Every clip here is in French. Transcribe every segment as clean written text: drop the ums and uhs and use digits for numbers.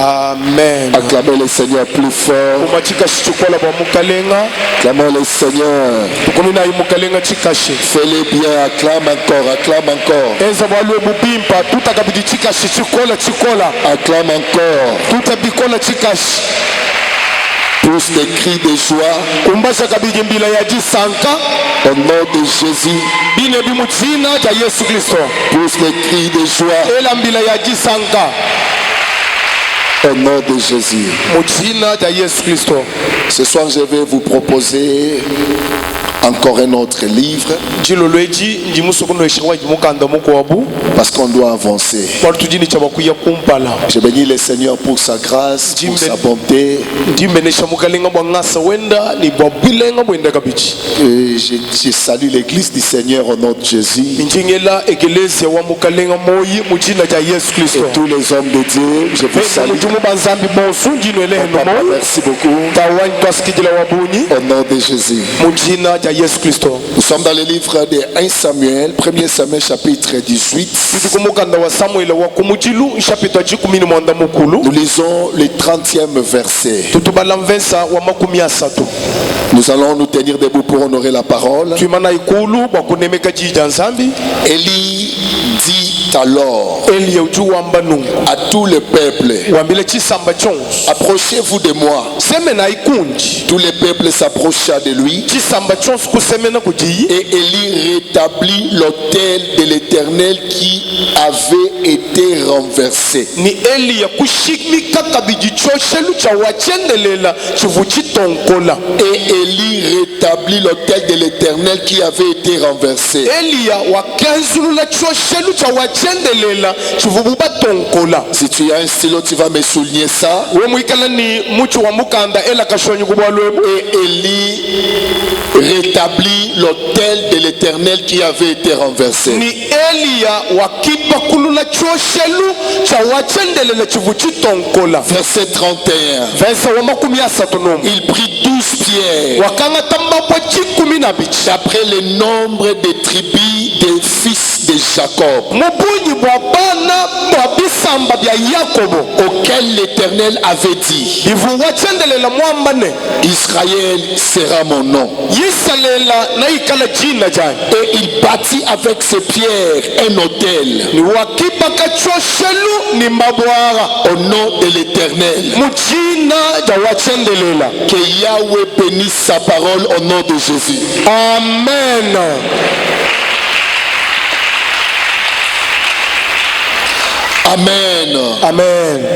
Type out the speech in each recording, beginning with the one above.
Amen. Acclamez le Seigneur plus fort. Acclamez le Seigneur. Fais-le bien, acclame encore, acclame encore. Acclame encore. Tous des cris de joie. Au nom de Jésus. Tous les cris de joie. Au nom de Jésus. Ce soir, je vais vous proposer encore un autre livre. Parce qu'on doit avancer. Je bénis le Seigneur pour sa grâce, pour sa bonté. Et je salue l'église du Seigneur au nom de Jésus. Et tous les hommes de Dieu, je vous salue. Merci beaucoup. Au nom de Jésus. Nous sommes dans le livre de 1 Samuel, 1er Samuel chapitre 18. Nous lisons le 30e verset. Nous allons nous tenir debout pour honorer la parole. Élie dit alors à tout le peuple, approchez-vous de moi. Tout le peuple s'approcha de lui. Et Élie rétablit l'autel de l'Éternel qui avait été renversé. Et Élie rétablit l'autel de l'Éternel qui avait été renversé. Si tu as un stylo, tu vas me souligner ça. Et Élie rétablit l'autel de l'Éternel qui avait été renversé. Verset 31. Il prit 12 pierres d'après le nombre des tribus des fils de Jacob, auquel l'Éternel avait dit, Israël sera mon nom. Et il bâtit avec ses pierres un autel au nom de l'Éternel. Que Yahweh bénisse sa parole au nom de Jésus. Amen. Amen. Amen.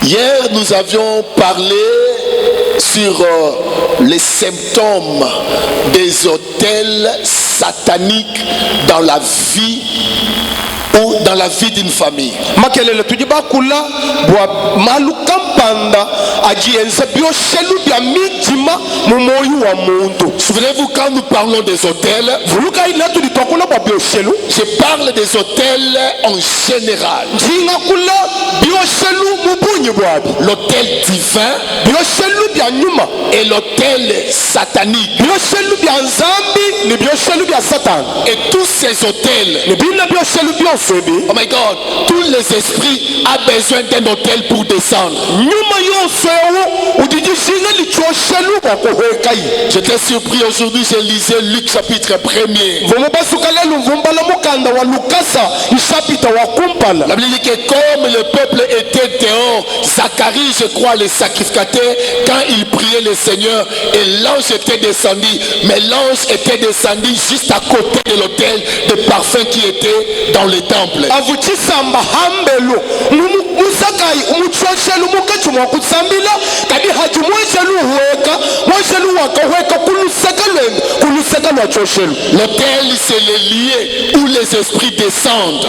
Hier, nous avions parlé sur les symptômes des autels sataniques dans la vie ou dans la vie d'une famille. Souvenez-vous, quand nous parlons des autels, je parle des autels en général. L'autel divin et l'autel satanique. Et tous ces autels, oh my God, tous les esprits ont besoin d'un autel pour descendre. J'étais surpris aujourd'hui, je lisais Luc chapitre 1er. La Bible dit que comme le peuple était dehors, Zacharie, je crois, le sacrificateur, quand il priait le Seigneur, et l'ange était descendu, mais l'ange était descendu juste à côté de l'autel de parfum qui était dans le temple. L'autel, c'est le lieu où les esprits descendent.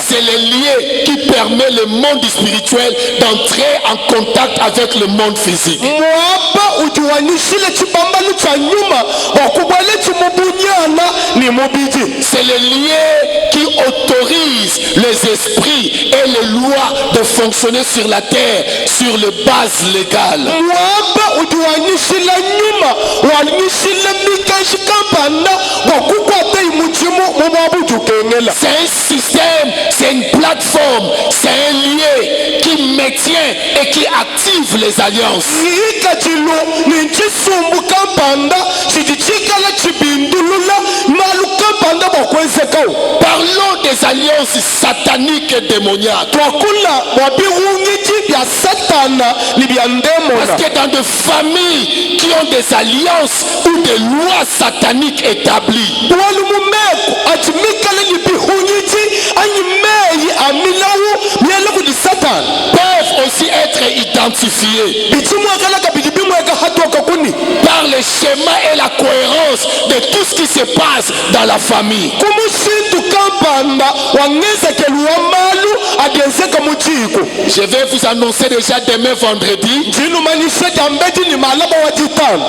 C'est le lieu qui permet le monde spirituel d'entrer en contact avec le monde physique. C'est le lieu qui autorise les esprits et les lois de fonctionner sur la terre sur les bases légales. C'est un système, c'est une plateforme, c'est un lieu qui maintient et qui active les alliances. Parlons des alliances sataniques et démoniaques. Parce que dans des familles qui ont des alliances ou des lois sataniques établies, peuvent aussi être identifiés par le schéma et la cohérence de tout ce qui se passe dans la famille. Je vais vous annoncer déjà demain vendredi.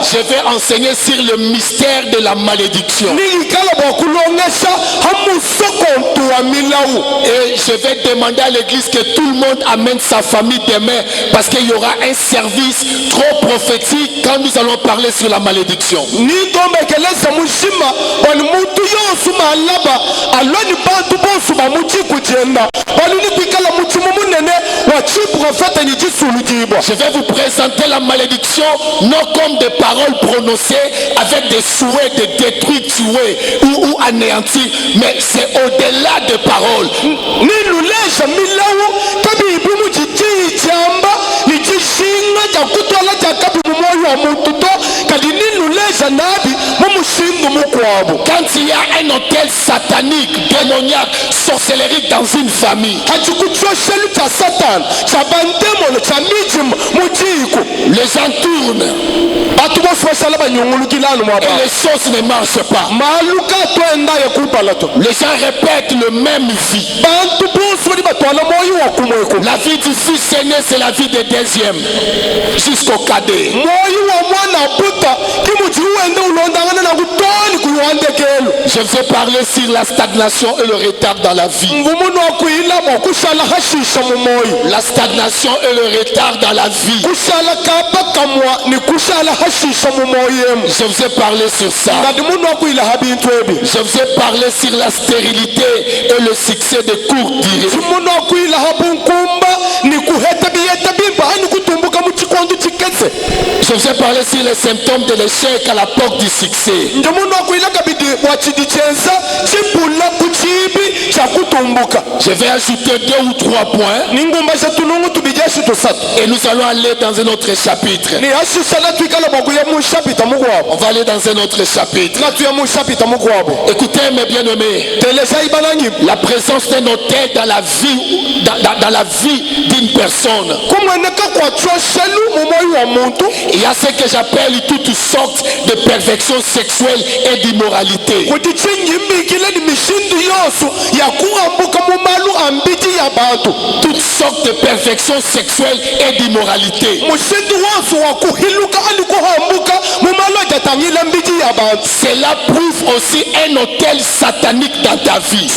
Je vais enseigner sur le mystère de la malédiction. Et je vais demander à l'église que tout le monde amène sa famille demain, parce qu'il y aura un service trop prophétique quand nous allons parler sur la malédiction. Je vais vous présenter la malédiction non comme des paroles prononcées avec des souhaits de détruire, tuer ou anéantir, mais c'est au-delà des paroles. Quand il y a un hôtel satanique, démoniaque, sorcellerie dans une famille, les gens tournent et les choses ne marchent pas. Les gens répètent le même vie. La vie du fils aîné, c'est la vie des deuxièmes jusqu'au cadet. Je vais parler sur la stagnation et le retard dans la vie. La stagnation et le retard dans la vie. Je vous ai parlé sur ça. Je vous ai parlé sur la stérilité et le succès de courte durée. Je vous ai parlé sur les symptômes de l'échec à la porte du succès. Je vais ajouter 2 ou 3 points et nous allons aller dans un autre chapitre. On va aller dans un autre chapitre. Écoutez mes bien-aimés, la présence d'un hôtel dans la vie d'une personne, il y a ce que j'appelle toutes sortes de perfections sexuelles et d'immoralité. Toutes sortes de perfections sexuelles et d'immoralité. Cela prouve aussi un hôtel satanique dans ta vie.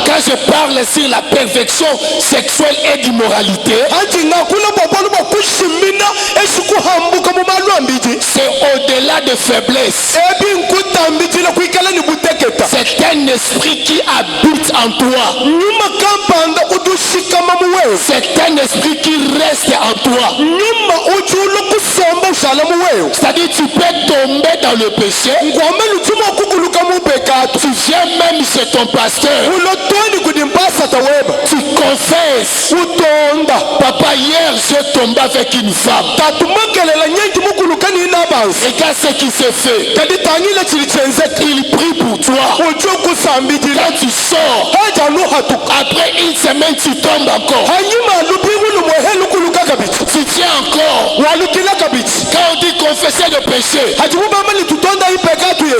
Quand je parle sur la perfection sexuelle et d'immoralité, c'est au-delà de faiblesse. C'est un esprit qui habite en toi. C'est un esprit qui reste en toi. C'est-à-dire tu peux tomber dans le péché. Tu viens même chez ton pasteur. Tu confesses. Papa, hier j'ai tombé avec une femme. Regarde ce qui s'est fait. Il prie pour toi. Quand tu sors, après une semaine tu tombes encore. Tu tiens encore. Quand on dit confesser le péché,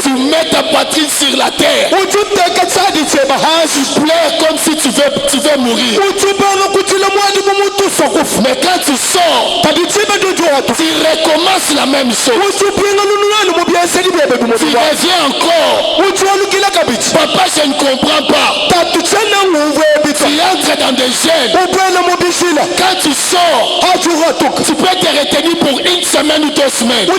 tu mets ta poitrine sur la terre. Tu pleures comme si tu veux mourir. Mais quand tu sors, tu recommences la même chose. Tu reviens encore. Papa, je ne comprends pas. Tu entres dans des gènes. Quand tu sors, tu peux te retenir pour une semaine ou 2 semaines. La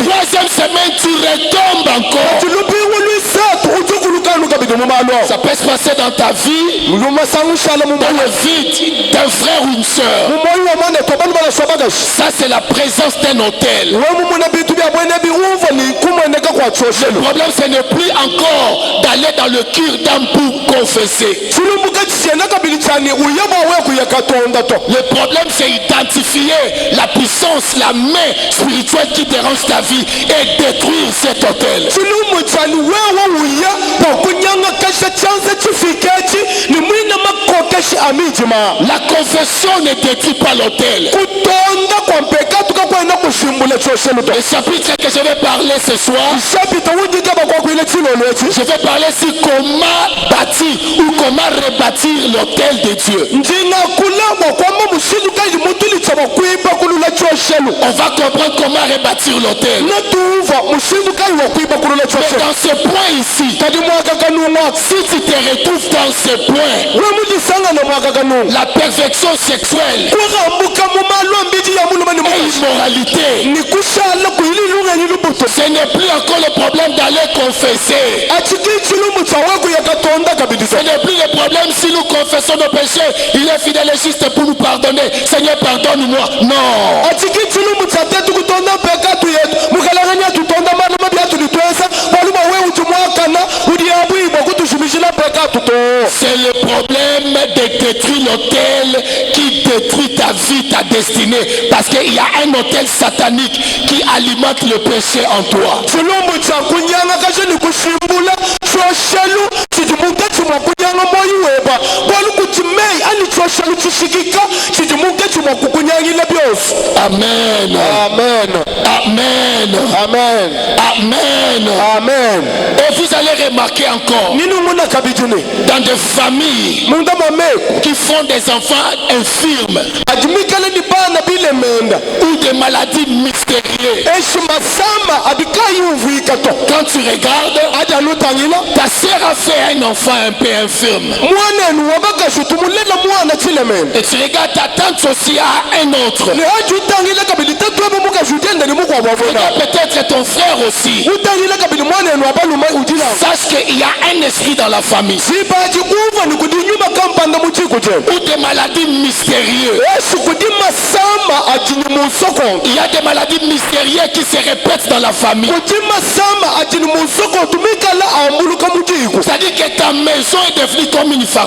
3e semaine, tu retombes encore. Ça peut se passer dans ta vie, dans le vide d'un frère ou une sœur. Ça c'est la présence d'un autel. Le problème ce n'est plus encore d'aller dans le cure-dent pour confesser. Le problème c'est identifier la puissance, la main spirituelle qui dérange ta vie et détruire cet autel. La confession ne détruit pas l'autel. Le chapitre que je vais parler ce soir, je vais parler sur comment bâtir ou comment rebâtir l'autel de Dieu. On va comprendre comment rebâtir l'autel. Mais dans ce point ici, si tu te retrouves dans ce point, la perfection sexuelle et immoralité, ce n'est plus encore le problème d'aller confesser. Ce n'est plus le problème si nous confessons nos péchés. Il est fidèle et juste pour nous pardonner. Seigneur, pardonne-moi. Non. C'est le problème de détruire l'autel qui détruit ta vie, ta destinée. Parce qu'il y a un autel satanique qui alimente le péché en toi. Amen. Amen. Amen. Amen. Amen. Amen. Et vous allez remarquer encore dans des familles qui font des enfants infirmes ou des maladies mystérieuses. Quand tu regardes, ta sœur a fait un enfant un peu infirme. Et tu regardes, ta tante aussi a un autre. Peut-être ton frère aussi. Sache qu'il y a un esprit dans la famille. Ou des maladies mystérieuses. Il y a des maladies mystérieuses qui se répètent dans la famille. C'est-à-dire que ta maison est devenue comme une pharmacie.